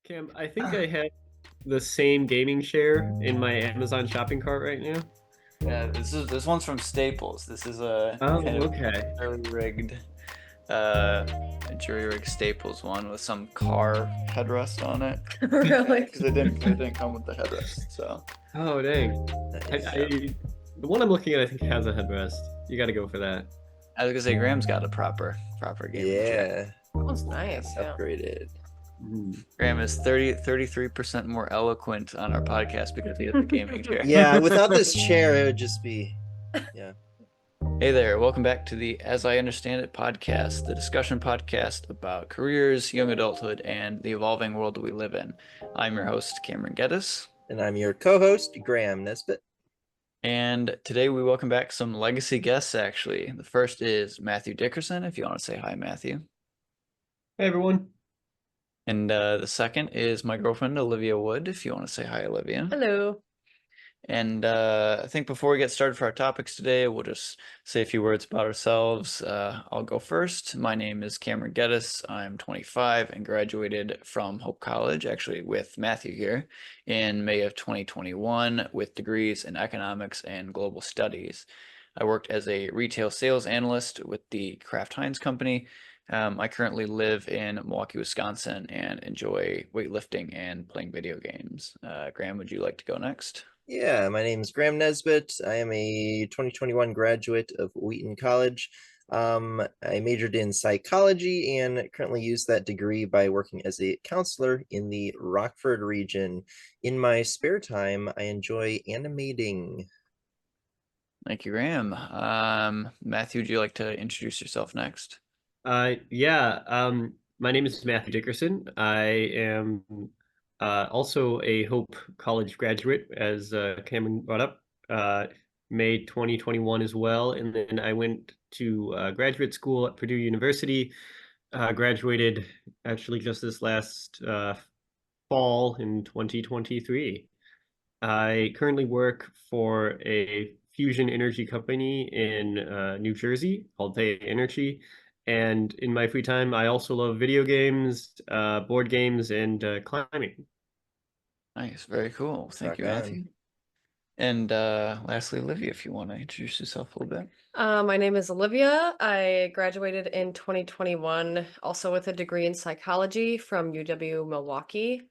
Cam, I think I have the same gaming chair in my Amazon shopping cart right now. Yeah, this one's from Staples. This is a Oh, kind of okay. jury-rigged, uh, jury-rigged Staples one with some car headrest on it. Really? Because it didn't come with the headrest. So Oh, dang. I, Nice. yeah, I the one I'm looking at, I think has a headrest. You got to go for that. I was gonna say Graham's got a proper gaming chair. Yeah. That one's nice. Yeah. Upgraded. Graham is 33% more eloquent on our podcast because he has a gaming chair. Yeah, without this chair, it would just be, yeah. Hey there, welcome back to the As I Understand It podcast, the discussion podcast about careers, young adulthood, and the evolving world we live in. I'm your host, Cameron Geddes. And I'm your co-host, Graham Nesbitt. And today we welcome back some legacy guests, actually. The first is Matthew Dickerson, if you want to say hi, Matthew. Hey, everyone. And the second is my girlfriend, Olivia Wood, if you want to say hi, Olivia. Hello. And I think before we get started for our topics today, we'll just say a few words about ourselves. I'll go first. My name is Cameron Geddes. I'm 25 and graduated from Hope College, actually with Matthew here, in May of 2021 with degrees in economics and global studies. I worked as a retail sales analyst with the Kraft Heinz company. I currently live in Milwaukee, Wisconsin, and enjoy weightlifting and playing video games. Graham, would you like to go next? Yeah, my name is Graham Nesbitt. I am a 2021 graduate of Wheaton College. I majored in psychology and currently use that degree by working as a counselor in the Rockford region. In my spare time, I enjoy animating. Thank you, Graham. Matthew, would you like to introduce yourself next? My name is Matthew Dickerson. I am also a Hope College graduate, as Cameron brought up, May 2021 as well. And then I went to graduate school at Purdue University, graduated actually just this last fall in 2023. I currently work for a fusion energy company in New Jersey called Thea Energy. And in my free time, I also love video games, board games, and climbing. Nice, very cool. Thank you, Rock on. Matthew. And lastly, Olivia, if you want to introduce yourself a little bit. My name is Olivia. I graduated in 2021, also with a degree in psychology from UW-Milwaukee.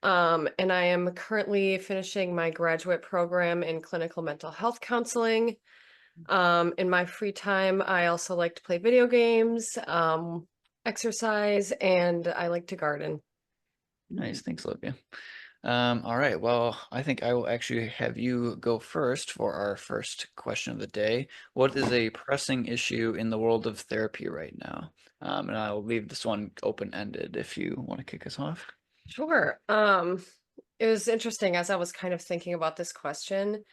And I am currently finishing my graduate program in clinical mental health counseling. In my free time, I also like to play video games, exercise, and I like to garden. Nice, thanks, Olivia. All right, well, I think I will actually have you go first for our first question of the day. What is a pressing issue in the world of therapy right now? And I'll leave this one open-ended if you want to kick us off. Sure. It was interesting as I was kind of thinking about this question.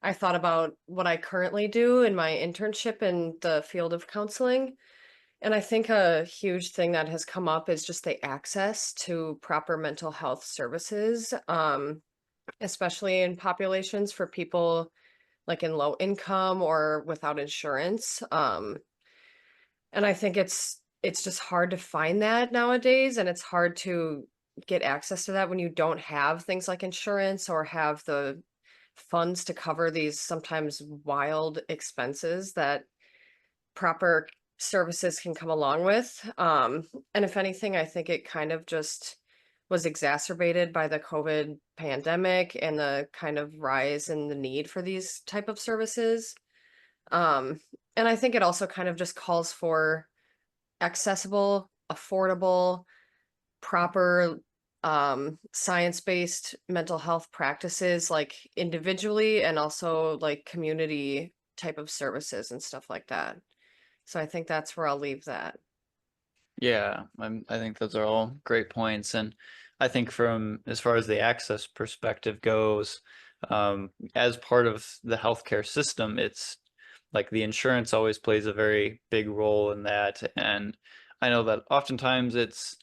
I thought about what I currently do in my internship in the field of counseling. And I think a huge thing that has come up is just the access to proper mental health services, especially in populations for people like in low income or without insurance. And I think it's just hard to find that nowadays, and it's hard to get access to that when you don't have things like insurance or have the funds to cover these sometimes wild expenses that proper services can come along with. And if anything, I think it kind of just was exacerbated by the COVID pandemic and the kind of rise in the need for these type of services. And I think it also kind of just calls for accessible, affordable, proper science-based mental health practices, like individually and also like community type of services and stuff like that. So I think that's where I'll leave that. Yeah, I think those are all great points. And I think from as far as the access perspective goes, as part of the healthcare system, it's like the insurance always plays a very big role in that. And I know that oftentimes it's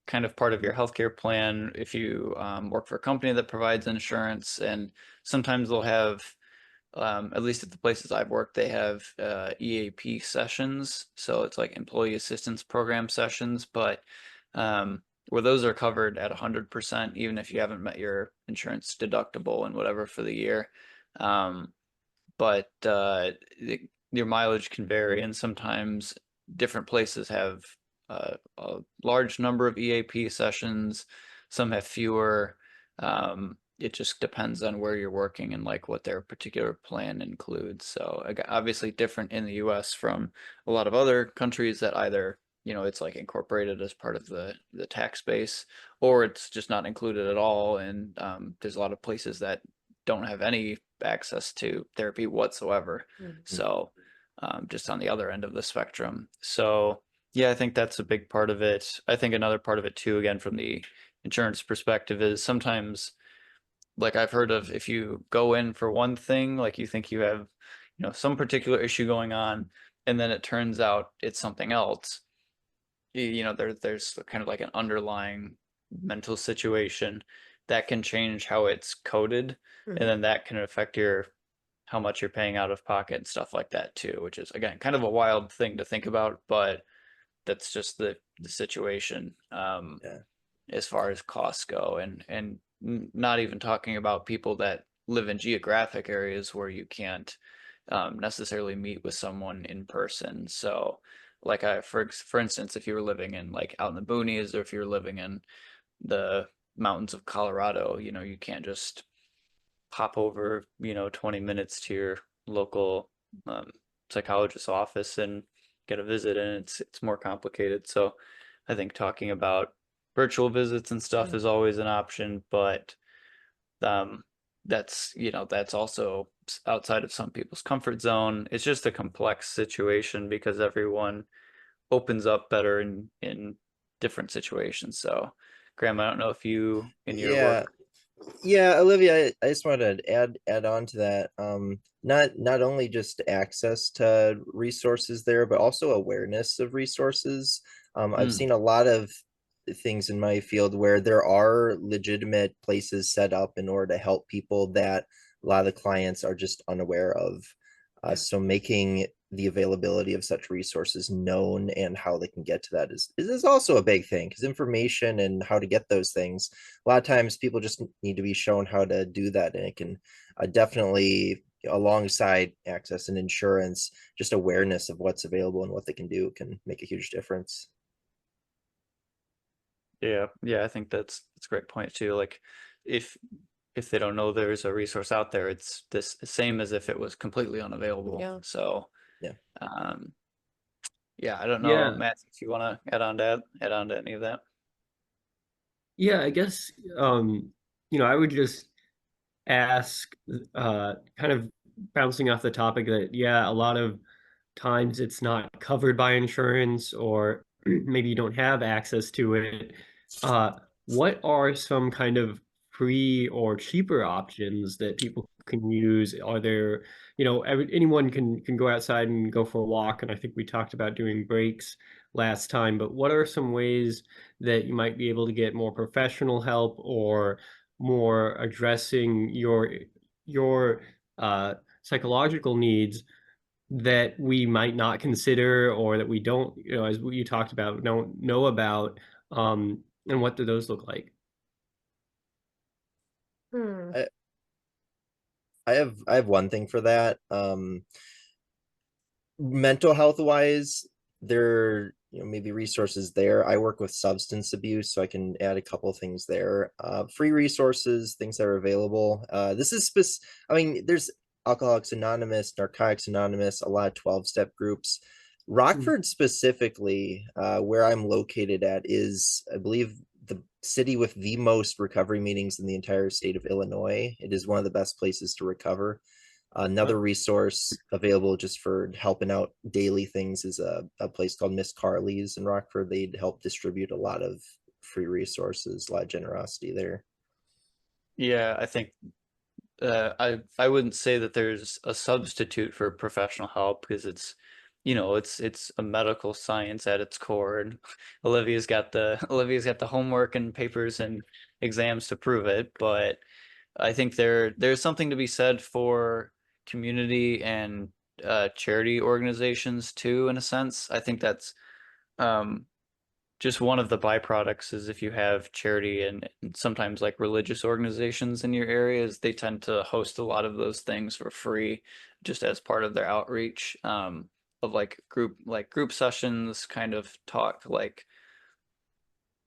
kind of part of your healthcare plan if you work for a company that provides insurance, and sometimes they'll have at least at the places I've worked, they have EAP sessions. So it's like employee assistance program sessions. But where those are covered at 100%, even if you haven't met your insurance deductible and whatever for the year. But your mileage can vary, and sometimes different places have a large number of EAP sessions. Some have fewer. It just depends on where you're working and like what their particular plan includes. So obviously different in the US from a lot of other countries that either, you know, it's like incorporated as part of the tax base, or it's just not included at all. And there's a lot of places that don't have any access to therapy whatsoever. So just on the other end of the spectrum. So yeah, I think that's a big part of it. I think another part of it too, again, from the insurance perspective, is sometimes, like I've heard of, if you go in for one thing, like you think you have, you know, some particular issue going on, and then it turns out it's something else. You know, there's kind of like an underlying mental situation that can change how it's coded, and then that can affect your how much you're paying out of pocket and stuff like that too, which is again kind of a wild thing to think about, but that's just the situation. Yeah. As far as costs go, and not even talking about people that live in geographic areas where you can't necessarily meet with someone in person. So like for instance, if you were living in like out in the boonies, or if you're living in the mountains of Colorado, you know, you can't just pop over, you know, 20 minutes to your local psychologist's office and get a visit, and it's more complicated. So I think talking about virtual visits and stuff is always an option, but that's, you know, that's also outside of some people's comfort zone. It's just a complex situation because everyone opens up better in different situations. So Graham, I don't know if you in your Yeah. work. Yeah, Olivia, I just wanted to add on to that. Not only just access to resources there, but also awareness of resources. I've Mm, seen a lot of things in my field where there are legitimate places set up in order to help people that a lot of the clients are just unaware of. So making the availability of such resources known and how they can get to that is also a big thing, because information and how to get those things, a lot of times people just need to be shown how to do that, and it can definitely, alongside access and insurance, just awareness of what's available and what they can do can make a huge difference. yeah, I think that's a great point too. Like if they don't know there's a resource out there, it's this same as if it was completely unavailable. Yeah. So Yeah. um yeah, I don't know, Yeah. Matt, if you want to add on to any of that. Yeah, I guess I would just ask kind of bouncing off the topic that yeah, a lot of times it's not covered by insurance, or maybe you don't have access to it. Uh, what are some kind of free or cheaper options that people can use? Are there, anyone can go outside and go for a walk, and I think we talked about doing breaks last time, but what are some ways that you might be able to get more professional help, or more addressing your psychological needs that we might not consider, or that we don't, as you talked about, don't know about, and what do those look like? I, I have one thing for that. Mental health wise, there maybe resources there. I work with substance abuse, so I can add a couple of things there. Free resources, things that are available. This is I mean, there's Alcoholics Anonymous, Narcotics Anonymous, a lot of 12-step groups. Rockford specifically, where I'm located at, is, I believe, the city with the most recovery meetings in the entire state of Illinois. It is one of the best places to recover. Another resource available just for helping out daily things is a place called Miss Carly's in Rockford. They'd help distribute a lot of free resources, a lot of generosity there. Yeah, I think I wouldn't say that there's a substitute for professional help, because it's, you know, it's a medical science at its core, and Olivia's got the homework and papers and exams to prove it. But I think there's something to be said for community and charity organizations too, in a sense. I think that's um just one of the byproducts is if you have charity and sometimes like religious organizations in your areas, they tend to host a lot of those things for free, just as part of their outreach, of like group sessions, kind of talk like,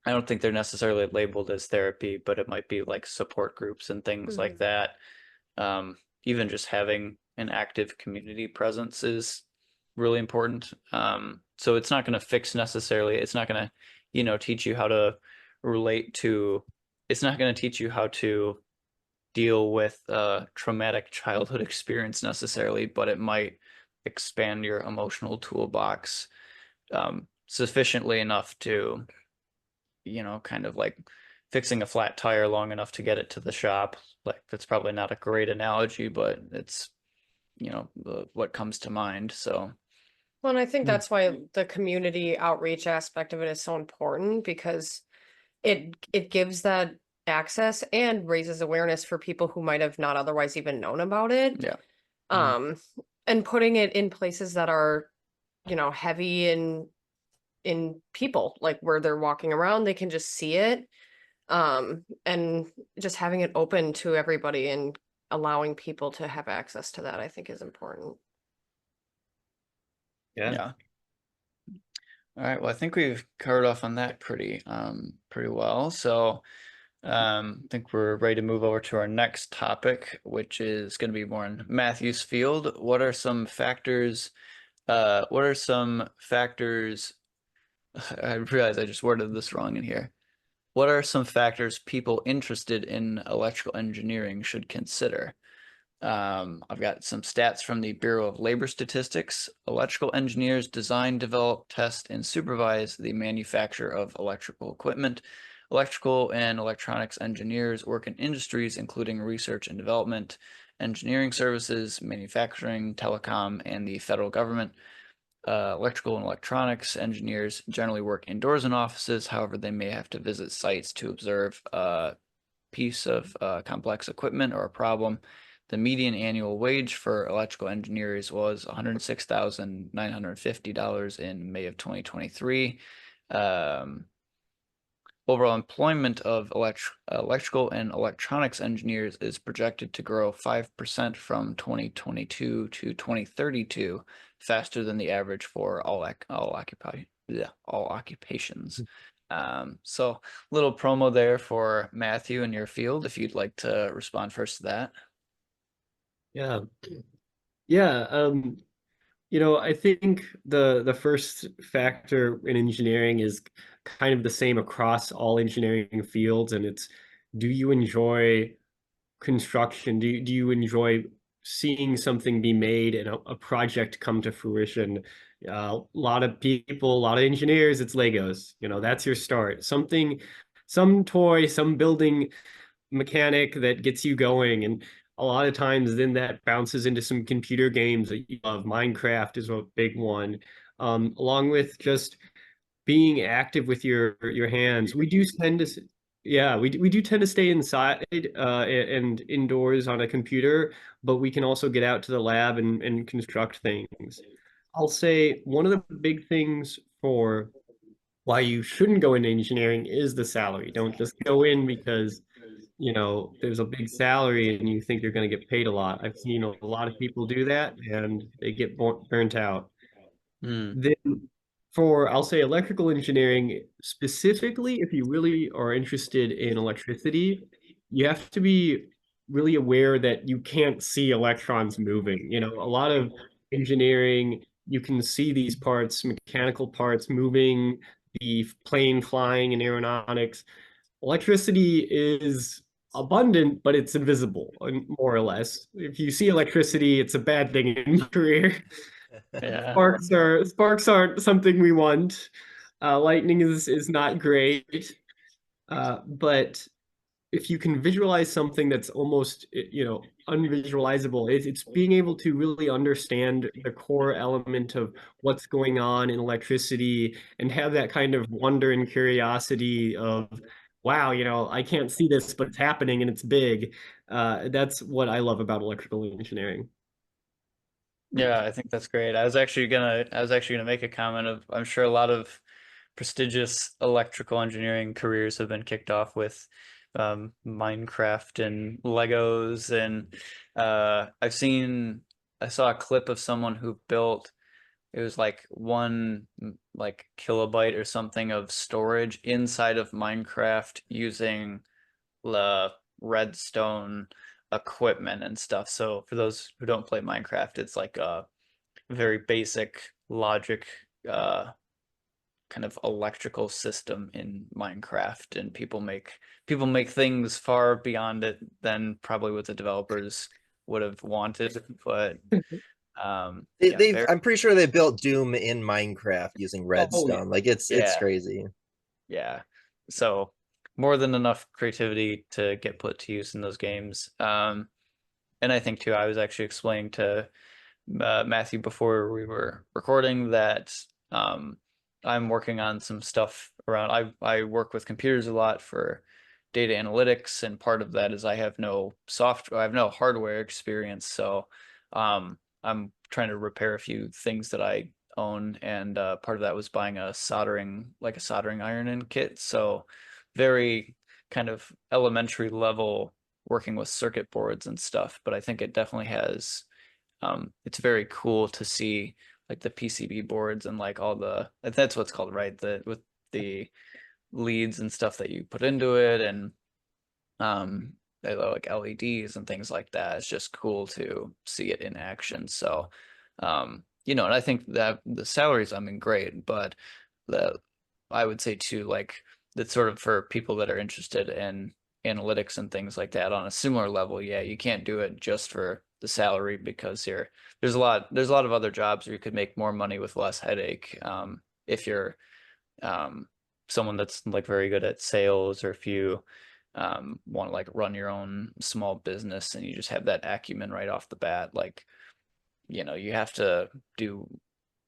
I don't think they're necessarily labeled as therapy, but it might be like support groups and things like that. Even just having an active community presence is really important. So it's not going to fix necessarily, it's not going to, you know, teach you how to relate to, it's not going to teach you how to deal with a traumatic childhood experience necessarily, but it might expand your emotional toolbox sufficiently enough to, you know, kind of like fixing a flat tire long enough to get it to the shop. Like that's probably not a great analogy, but it's, you know, what comes to mind. So Well, and I think that's why the community outreach aspect of it is so important, because it gives that access and raises awareness for people who might have not otherwise even known about it. yeah. And putting it in places that are, you know, heavy in people, like where they're walking around, they can just see it. And just having it open to everybody and allowing people to have access to that, I think is important. Yeah. All right. Well, I think we've covered off on that pretty well. So I think we're ready to move over to our next topic, which is going to be more in Matthew's field. What are some factors? I realize I just worded this wrong in here. What are some factors people interested in electrical engineering should consider? I've got some stats from the Bureau of Labor Statistics. Electrical engineers design, develop, test, and supervise the manufacture of electrical equipment. Electrical and electronics engineers work in industries including research and development, engineering services, manufacturing, telecom, and the federal government. Electrical and electronics engineers generally work indoors in offices. However, they may have to visit sites to observe a piece of complex equipment or a problem. The median annual wage for electrical engineers was $106,950 in May of 2023. Overall employment of electrical and electronics engineers is projected to grow 5% from 2022 to 2032, faster than the average for all occupations. So little promo there for Matthew in your field, if you'd like to respond first to that. Yeah. You know, I think the first factor in engineering is kind of the same across all engineering fields, and it's, do you enjoy construction? Do you enjoy seeing something be made and a project come to fruition? A lot of people, a lot of engineers, it's Legos. You know, that's your start. Something, some toy, some building mechanic that gets you going. And a lot of times then that bounces into some computer games that you love. Minecraft is a big one. Along with just being active with your hands. We do tend to, yeah, we do tend to stay inside and indoors on a computer, but we can also get out to the lab and construct things. I'll say one of the big things for why you shouldn't go into engineering is the salary. Don't just go in because, you know, there's a big salary and you think you're going to get paid a lot. I've seen a lot of people do that and they get burnt out. Then for, I'll say, electrical engineering, specifically, if you really are interested in electricity, you have to be really aware that you can't see electrons moving. You know, a lot of engineering, you can see these parts, mechanical parts moving, the plane flying in aeronautics. Electricity is abundant, but it's invisible, more or less. If you see electricity, it's a bad thing in your career. Yeah. Sparks aren't something we want. Lightning is not great. But if you can visualize something that's almost, you know, unvisualizable, it's being able to really understand the core element of what's going on in electricity and have that kind of wonder and curiosity of, wow, you know, I can't see this, but it's happening and it's big. That's what I love about electrical engineering. Yeah, I think that's great. I was actually gonna make a comment of, I'm sure a lot of prestigious electrical engineering careers have been kicked off with Minecraft and Legos. And I saw a clip of someone who built, it was like 1 kilobyte or something of storage inside of Minecraft using the redstone equipment and stuff. So for those who don't play Minecraft, it's like a very basic logic kind of electrical system in Minecraft, and people make things far beyond it than probably what the developers would have wanted. But I'm pretty sure they built Doom in Minecraft using redstone. Like it's crazy. Yeah. So more than enough creativity to get put to use in those games. And I think too, I was actually explaining to Matthew before we were recording that I'm working on some stuff around. I work with computers a lot for data analytics, and part of that is I have no hardware experience, so I'm trying to repair a few things that I own, and part of that was buying a soldering iron in kit. So very kind of elementary level working with circuit boards and stuff, but I think it definitely has it's very cool to see like the PCB boards and like all the, that's what's called, right? With the leads and stuff that you put into it, and they look like LEDs and things like that. It's just cool to see it in action. So, and I think that the salaries, I mean, great, but I would say too, like that's sort of for people that are interested in analytics and things like that on a similar level. Yeah, you can't do it just for the salary, because there's a lot of other jobs where you could make more money with less headache, if you're someone that's like very good at sales, or if you want to like run your own small business and you just have that acumen right off the bat. Like, you have to do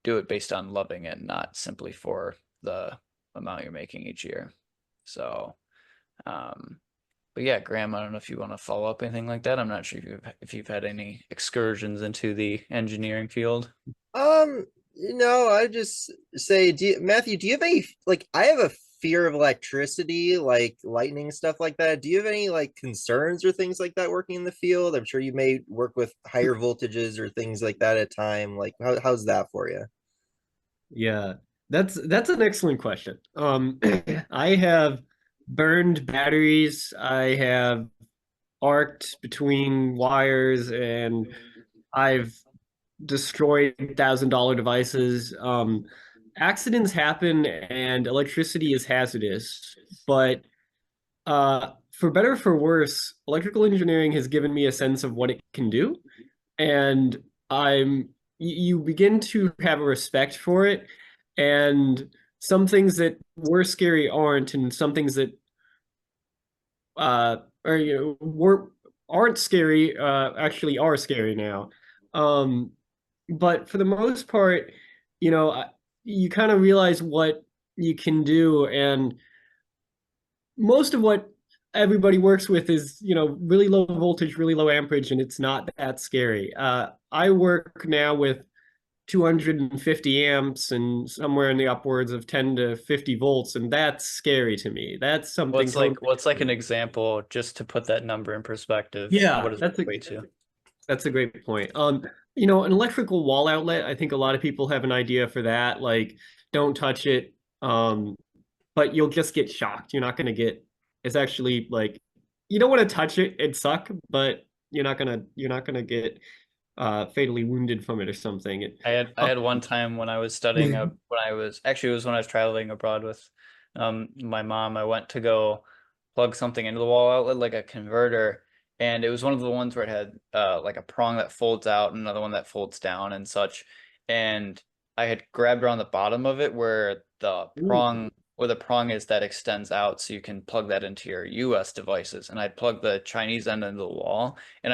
it based on loving it, not simply for the amount you're making each year. So but yeah, Graham, I don't know if you want to follow up anything like that. I'm not sure if you've had any excursions into the engineering field. I just say, Matthew, do you have any, like, I have a fear of electricity, like lightning, stuff like that. Do you have any like concerns or things like that working in the field? I'm sure you may work with higher voltages or things like that at time. Like, how's that for you? Yeah, that's an excellent question. I have burned batteries. I have arced between wires, and I've destroyed $1,000 devices. Accidents happen, and electricity is hazardous. But for better or for worse, electrical engineering has given me a sense of what it can do, and you begin to have a respect for it. And some things that were scary aren't, and some things that or aren't scary actually are scary now. But for the most part, you kind of realize what you can do, and most of what everybody works with is, really low voltage, really low amperage, and it's not that scary. I work now with 250 amps and somewhere in the upwards of 10 to 50 volts, and that's scary to me. That's something What's like an example, just to put that number in perspective? Yeah, what is that's it equate to? That's a great point. An electrical wall outlet, I think a lot of people have an idea for that, like don't touch it. But you'll just get shocked. You're not going to get, it's actually like, you don't want to touch it and suck, but you're not going to get fatally wounded from it or something. I had one time when I was studying it was when I was traveling abroad with my mom. I went to go plug something into the wall outlet, like a converter, and it was one of the ones where it had like a prong that folds out and another one that folds down and such. And I had grabbed around the bottom of it where the prong is that extends out, so you can plug that into your US devices. And I'd plugged the Chinese end into the wall, and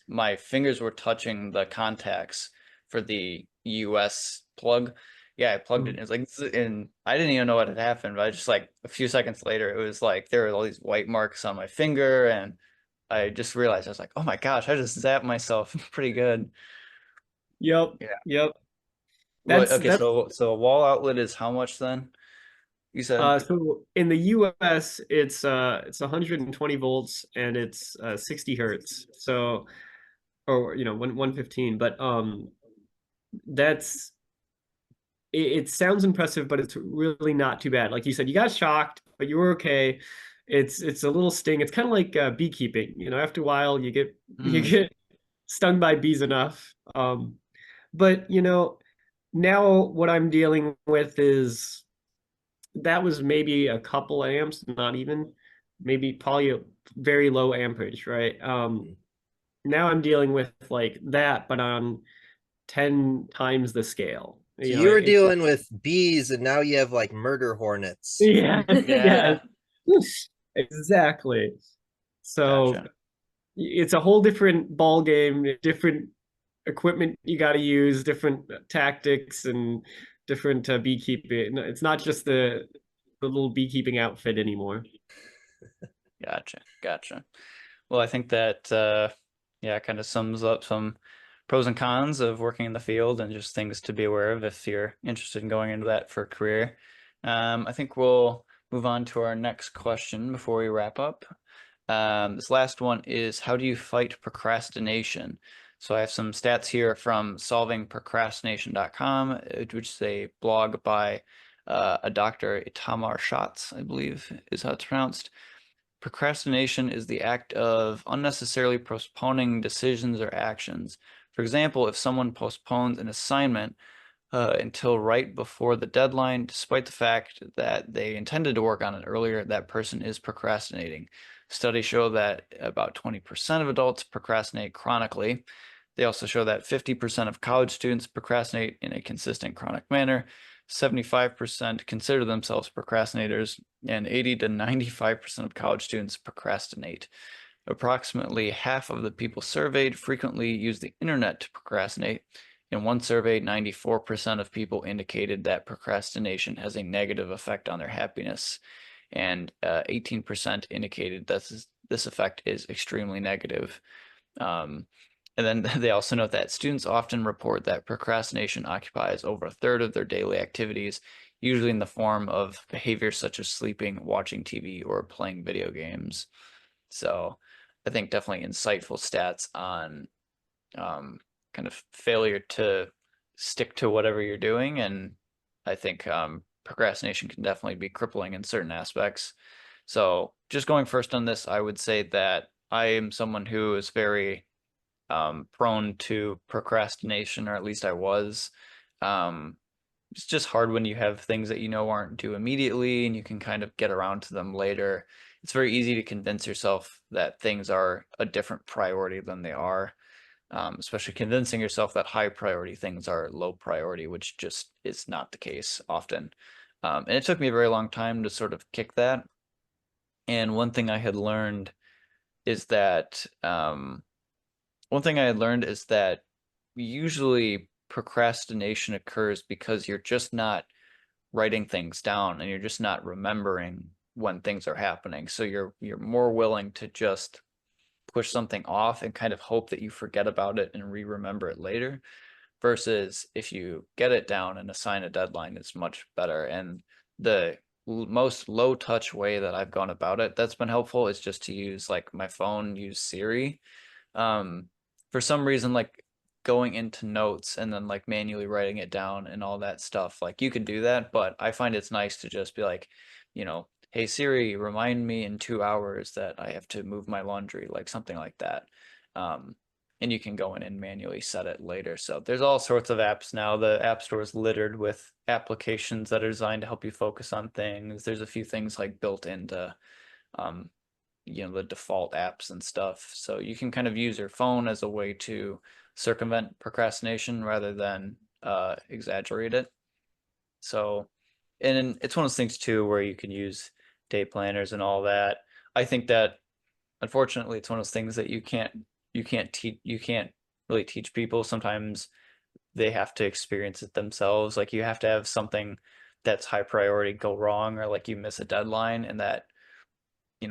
my fingers were touching the contacts for the US plug. Yeah, I plugged it, and it was like, and I didn't even know what had happened, but I just, like, a few seconds later, it was like there were all these white marks on my finger, and I just realized, I was like, oh my gosh, I just zapped myself pretty good. Yep. Yeah. Yep. Okay, so a wall outlet is how much then? You said? So in the US, it's 120 volts and it's 60 hertz. So, or 115. But that's it sounds impressive, but it's really not too bad. Like you said, you got shocked, but you were okay. It's a little sting. It's kind of like beekeeping. After a while, you Mm, get stung by bees enough. But now what I'm dealing with is that was maybe a couple amps, not even, maybe probably a very low amperage, right? Now I'm dealing with like that, but on 10 times the scale. So you were dealing with bees and now you have like murder hornets. Yeah, yeah, yeah, exactly. So gotcha. it's a whole different ball game, different equipment you got to use, different tactics, and different beekeeping. It's not just the little beekeeping outfit anymore. Gotcha. Well, I think that yeah, kind of sums up some pros and cons of working in the field and just things to be aware of if you're interested in going into that for a career. I think we'll move on to our next question before we wrap up. This last one is, how do you fight procrastination? So I have some stats here from solvingprocrastination.com, which is a blog by a Dr. Itamar Schatz, I believe is how it's pronounced. Procrastination is the act of unnecessarily postponing decisions or actions. For example, if someone postpones an assignment until right before the deadline, despite the fact that they intended to work on it earlier, that person is procrastinating. Studies show that about 20% of adults procrastinate chronically. They also show that 50% of college students procrastinate in a consistent chronic manner. 75% consider themselves procrastinators, and 80 to 95% of college students procrastinate. Approximately half of the people surveyed frequently use the internet to procrastinate. In one survey, 94% of people indicated that procrastination has a negative effect on their happiness, and 18% indicated that this effect is extremely negative. And then they also note that students often report that procrastination occupies over a third of their daily activities, usually in the form of behaviors such as sleeping, watching TV, or playing video games. So I think definitely insightful stats on kind of failure to stick to whatever you're doing. And I think procrastination can definitely be crippling in certain aspects. So just going first on this, I would say that I am someone who is very prone to procrastination, or at least I was. It's just hard when you have things that you know aren't due immediately and you can kind of get around to them later. It's very easy to convince yourself that things are a different priority than they are, especially convincing yourself that high priority things are low priority, which just is not the case often. And it took me a very long time to sort of kick that. And one thing I had learned is that usually procrastination occurs because you're just not writing things down and you're just not remembering when things are happening. So you're more willing to just push something off and kind of hope that you forget about it and remember it later, versus if you get it down and assign a deadline, it's much better. And the most low touch way that I've gone about it that's been helpful is just to use like my phone, use Siri. For some reason, like going into notes and then like manually writing it down and all that stuff, like you can do that, but I find it's nice to just be like, hey Siri, remind me in 2 hours that I have to move my laundry, like something like that. And you can go in and manually set it later. So there's all sorts of apps now. The App Store is littered with applications that are designed to help you focus on things. There's a few things like built into the default apps and stuff. So you can kind of use your phone as a way to circumvent procrastination rather than exaggerate it. So, and it's one of those things too where you can use day planners and all that. I think that unfortunately it's one of those things that you can't really teach people. Sometimes they have to experience it themselves. Like you have to have something that's high priority go wrong, or like you miss a deadline, and that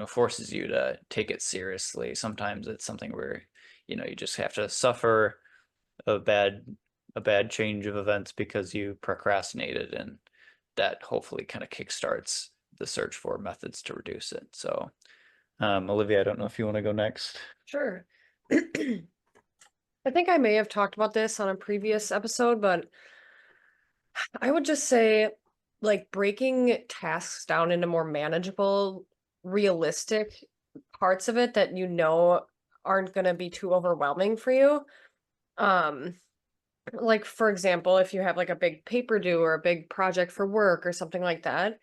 forces you to take it seriously. Sometimes it's something where you just have to suffer a bad change of events because you procrastinated, and that hopefully kind of kickstarts the search for methods to reduce it. So Olivia, I don't know if you want to go next. Sure. I think I may have talked about this on a previous episode, but I would just say like breaking tasks down into more manageable, realistic parts of it that you know aren't going to be too overwhelming for you. Like for example, if you have like a big paper due or a big project for work or something like that,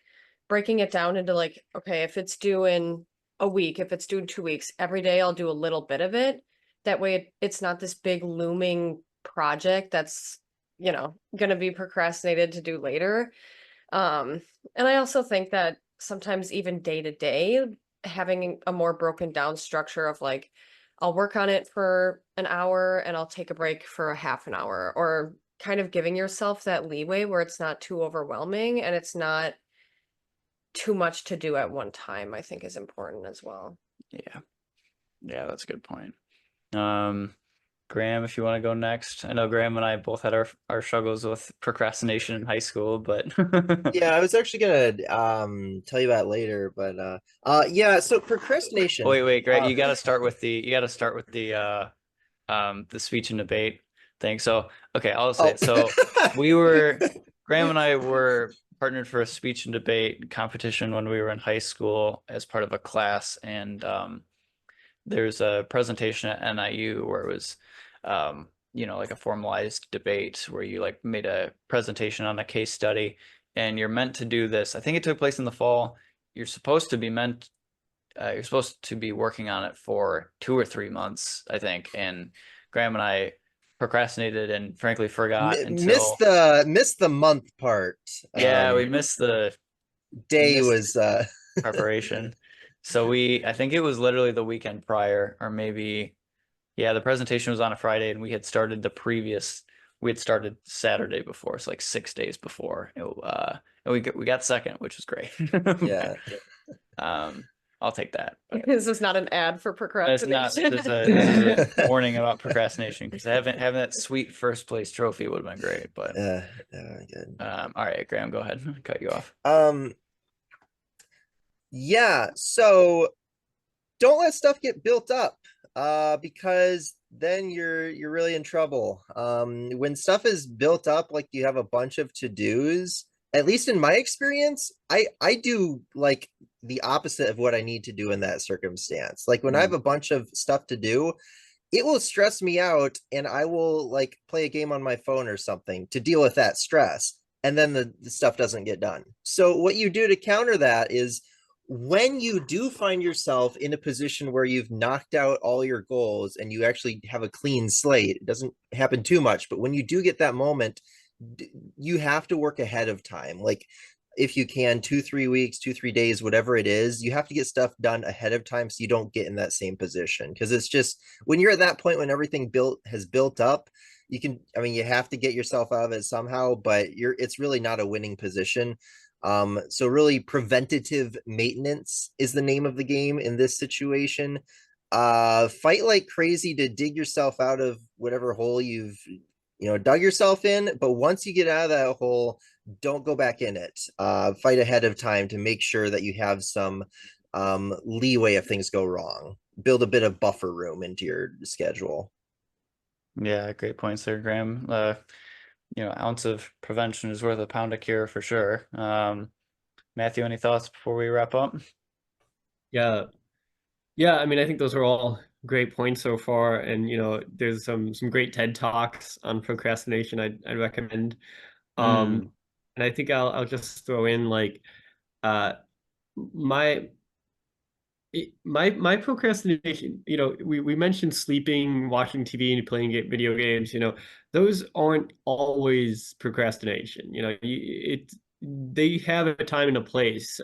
breaking it down into like, okay, if it's due in a week, if it's due in 2 weeks, every day I'll do a little bit of it. That way it's not this big looming project that's, you know, going to be procrastinated to do later. And I also think that sometimes even day to day, having a more broken down structure of like, I'll work on it for an hour and I'll take a break for a half an hour, or kind of giving yourself that leeway where it's not too overwhelming and it's not too much to do at one time, I think is important as well. Yeah. Yeah, that's a good point. Graham, if you want to go next. I know Graham and I both had our struggles with procrastination in high school, but Yeah, I was actually gonna tell you about it later, but yeah, so procrastination. wait, Greg, uh, you got to start with the speech and debate thing. So, okay, I'll say it. So Graham and I were partnered for a speech and debate competition when we were in high school as part of a class, and there's a presentation at NIU where it was like a formalized debate where you like made a presentation on a case study, and you're meant to do this. I think it took place in the fall. You're supposed to be working on it for 2 or 3 months, I think. And Graham and I procrastinated and frankly forgot until missed the month part. We missed the day was preparation. So I think it was literally the weekend prior, or maybe, yeah, the presentation was on a Friday and we had started Saturday before, so like 6 days before. And we got second, which was great. yeah. I'll take that. This is not an ad for procrastination. This is a warning about procrastination, because having that sweet first place trophy would have been great. But good. all right, Graham, go ahead. Cut you off. Yeah, so don't let stuff get built up, because then you're really in trouble. When stuff is built up, like you have a bunch of to-dos, at least in my experience, I do like the opposite of what I need to do in that circumstance. Like when I have a bunch of stuff to do, it will stress me out and I will like play a game on my phone or something to deal with that stress. And then the stuff doesn't get done. So what you do to counter that is, when you do find yourself in a position where you've knocked out all your goals and you actually have a clean slate, it doesn't happen too much, but when you do get that moment, you have to work ahead of time. Like if you can, 2-3 weeks, 2-3 days, whatever it is, you have to get stuff done ahead of time so you don't get in that same position. Because it's just when you're at that point when everything has built up, you have to get yourself out of it somehow, but it's really not a winning position. So really preventative maintenance is the name of the game in this situation. Fight like crazy to dig yourself out of whatever hole you've dug yourself in, but once you get out of that hole, don't go back in it. Fight ahead of time to make sure that you have some leeway if things go wrong. Build a bit of buffer room into your schedule. Yeah, great points there, Graham. Ounce of prevention is worth a pound of cure for sure. Matthew, any thoughts before we wrap up? Yeah. I mean, I think those are all great points so far, and there's some great TED Talks on procrastination I'd recommend. And I think I'll just throw in like my procrastination. We mentioned sleeping, watching TV, and playing video games. Those aren't always procrastination. They have a time and a place.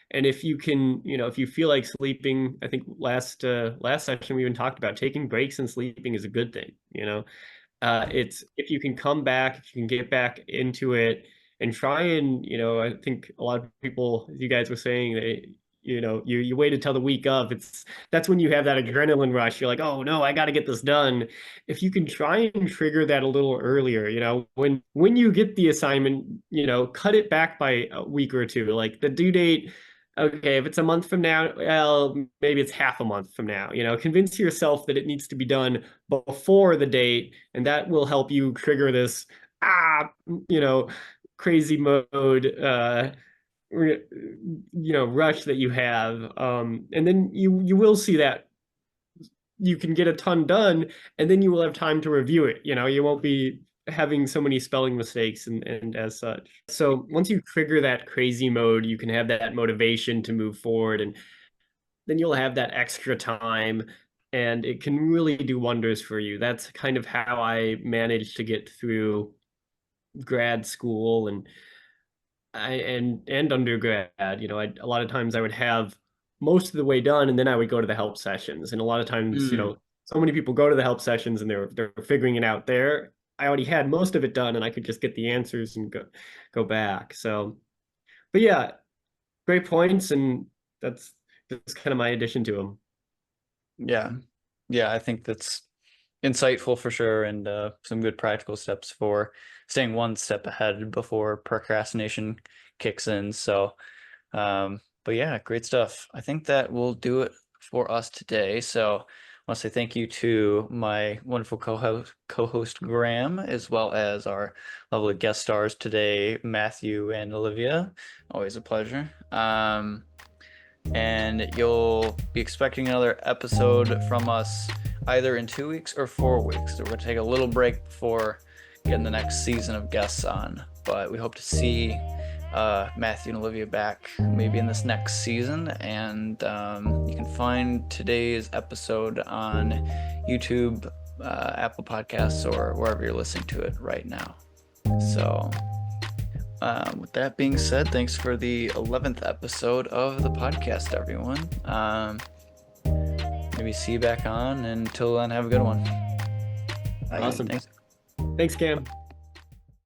And if you can, if you feel like sleeping, I think last session we even talked about taking breaks and sleeping is a good thing. It's if you can come back, if you can get back into it and try and, I think a lot of people, as you guys were saying, you waited till the week of, that's when you have that adrenaline rush. You're like, oh no, I got to get this done. If you can try and trigger that a little earlier, when you get the assignment, cut it back by a week or two. Like the due date, okay, if it's a month from now, well, maybe it's half a month from now. Convince yourself that it needs to be done before the date, and that will help you trigger this crazy mode rush that you have. And then you will see that you can get a ton done, and then you will have time to review it. You won't be having so many spelling mistakes and as such. So once you trigger that crazy mode, you can have that motivation to move forward, and then you'll have that extra time, and it can really do wonders for you. That's kind of how I managed to get through grad school and undergrad. A lot of times I would have most of the way done, and then I would go to the help sessions. And a lot of times, so many people go to the help sessions and they're figuring it out there. I already had most of it done, and I could just get the answers and go back. So, but yeah, great points, and that's kind of my addition to them. Yeah, I think that's insightful for sure, and some good practical steps for staying one step ahead before procrastination kicks in. So, but yeah, great stuff. I think that will do it for us today. So I want to say thank you to my wonderful co-host Graham, as well as our lovely guest stars today, Matthew and Olivia. Always a pleasure. And you'll be expecting another episode from us either in 2 weeks or 4 weeks. So we're going to take a little break before getting the next season of guests on. But we hope to see Matthew and Olivia back maybe in this next season. And you can find today's episode on YouTube, Apple Podcasts, or wherever you're listening to it right now. So with that being said, thanks for the 11th episode of the podcast, everyone. Maybe see you back on. Until then, have a good one. Awesome. Thanks, Cam.